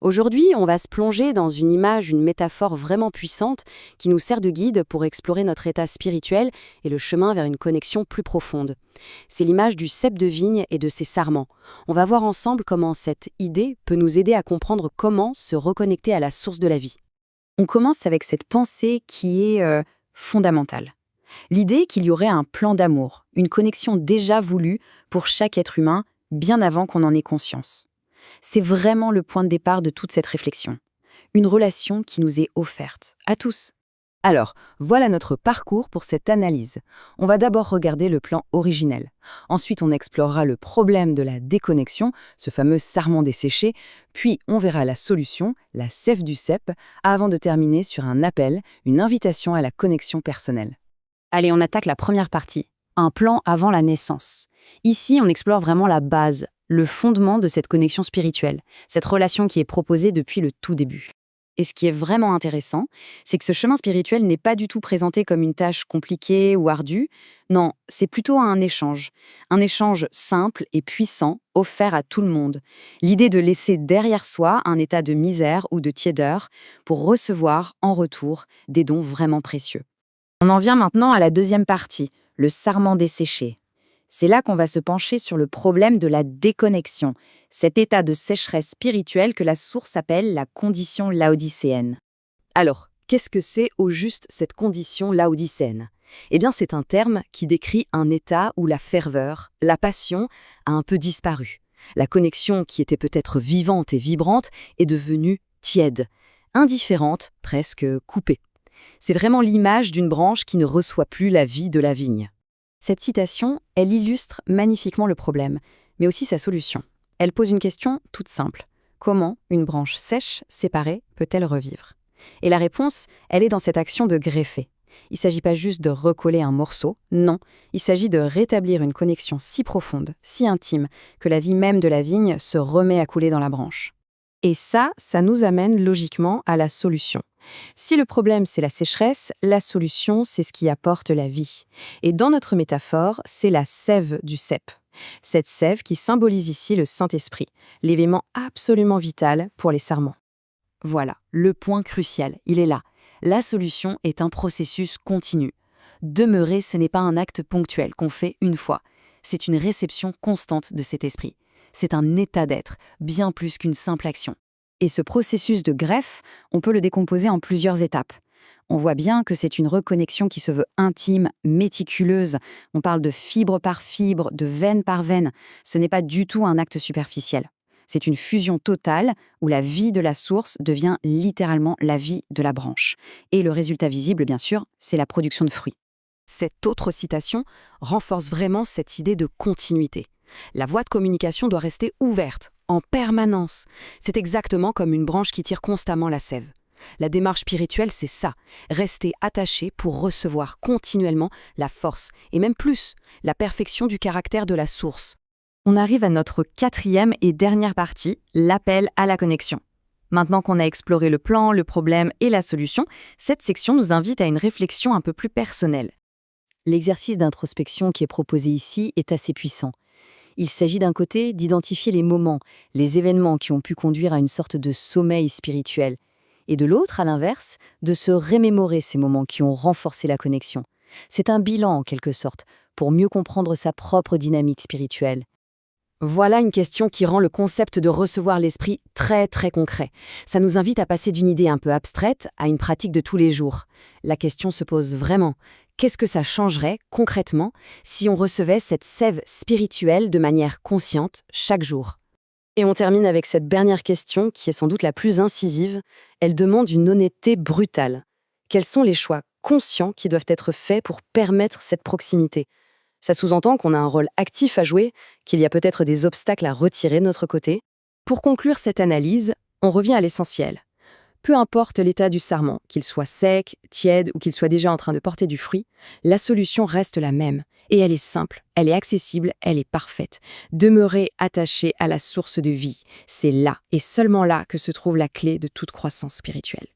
Aujourd'hui, on va se plonger dans une image, une métaphore vraiment puissante qui nous sert de guide pour explorer notre état spirituel et le chemin vers une connexion plus profonde. C'est l'image du cep de vigne et de ses sarments. On va voir ensemble comment cette idée peut nous aider à comprendre comment se reconnecter à la source de la vie. On commence avec cette pensée qui est fondamentale. L'idée qu'il y aurait un plan d'amour, une connexion déjà voulue pour chaque être humain, bien avant qu'on en ait conscience. C'est vraiment le point de départ de toute cette réflexion. Une relation qui nous est offerte, à tous. Alors, voilà notre parcours pour cette analyse. On va d'abord regarder le plan originel. Ensuite, on explorera le problème de la déconnexion, ce fameux sarment desséché, puis on verra la solution, la sève du cep, avant de terminer sur un appel, une invitation à la connexion personnelle. Allez, on attaque la première partie, un plan avant la naissance. Ici, on explore vraiment la base, le fondement de cette connexion spirituelle, cette relation qui est proposée depuis le tout début. Et ce qui est vraiment intéressant, c'est que ce chemin spirituel n'est pas du tout présenté comme une tâche compliquée ou ardue. Non, c'est plutôt un échange simple et puissant offert à tout le monde. L'idée de laisser derrière soi un état de misère ou de tiédeur pour recevoir en retour des dons vraiment précieux. On en vient maintenant à la deuxième partie, le sarment desséché. C'est là qu'on va se pencher sur le problème de la déconnexion, cet état de sécheresse spirituelle que la source appelle la condition laodicéenne. Alors, qu'est-ce que c'est au juste cette condition laodicéenne ? Eh bien, c'est un terme qui décrit un état où la ferveur, la passion, a un peu disparu. La connexion qui était peut-être vivante et vibrante est devenue tiède, indifférente, presque coupée. C'est vraiment l'image d'une branche qui ne reçoit plus la vie de la vigne. Cette citation, elle illustre magnifiquement le problème, mais aussi sa solution. Elle pose une question toute simple. Comment une branche sèche, séparée, peut-elle revivre ? Et la réponse, elle est dans cette action de greffer. Il ne s'agit pas juste de recoller un morceau, non, il s'agit de rétablir une connexion si profonde, si intime, que la vie même de la vigne se remet à couler dans la branche. Et ça nous amène logiquement à la solution. Si le problème c'est la sécheresse, la solution c'est ce qui apporte la vie. Et dans notre métaphore, c'est la sève du cep. Cette sève qui symbolise ici le Saint-Esprit, l'élément absolument vital pour les sarments. Voilà, le point crucial, il est là. La solution est un processus continu. Demeurer, ce n'est pas un acte ponctuel qu'on fait une fois. C'est une réception constante de cet esprit. C'est un état d'être, bien plus qu'une simple action. Et ce processus de greffe, on peut le décomposer en plusieurs étapes. On voit bien que c'est une reconnexion qui se veut intime, méticuleuse. On parle de fibre par fibre, de veine par veine. Ce n'est pas du tout un acte superficiel. C'est une fusion totale où la vie de la source devient littéralement la vie de la branche. Et le résultat visible, bien sûr, c'est la production de fruits. Cette autre citation renforce vraiment cette idée de continuité. La voie de communication doit rester ouverte, en permanence. C'est exactement comme une branche qui tire constamment la sève. La démarche spirituelle, c'est ça, rester attaché pour recevoir continuellement la force, et même plus, la perfection du caractère de la source. On arrive à notre quatrième et dernière partie, l'appel à la connexion. Maintenant qu'on a exploré le plan, le problème et la solution, cette section nous invite à une réflexion un peu plus personnelle. L'exercice d'introspection qui est proposé ici est assez puissant. Il s'agit d'un côté d'identifier les moments, les événements qui ont pu conduire à une sorte de sommeil spirituel, et de l'autre, à l'inverse, de se remémorer ces moments qui ont renforcé la connexion. C'est un bilan, en quelque sorte, pour mieux comprendre sa propre dynamique spirituelle. Voilà une question qui rend le concept de recevoir l'esprit très très concret. Ça nous invite à passer d'une idée un peu abstraite à une pratique de tous les jours. La question se pose vraiment. Qu'est-ce que ça changerait, concrètement, si on recevait cette sève spirituelle de manière consciente chaque jour ? Et on termine avec cette dernière question, qui est sans doute la plus incisive. Elle demande une honnêteté brutale. Quels sont les choix conscients qui doivent être faits pour permettre cette proximité ? Ça sous-entend qu'on a un rôle actif à jouer, qu'il y a peut-être des obstacles à retirer de notre côté. Pour conclure cette analyse, on revient à l'essentiel. Peu importe l'état du sarment, qu'il soit sec, tiède ou qu'il soit déjà en train de porter du fruit, la solution reste la même. Et elle est simple, elle est accessible, elle est parfaite. Demeurer attaché à la source de vie, c'est là et seulement là que se trouve la clé de toute croissance spirituelle.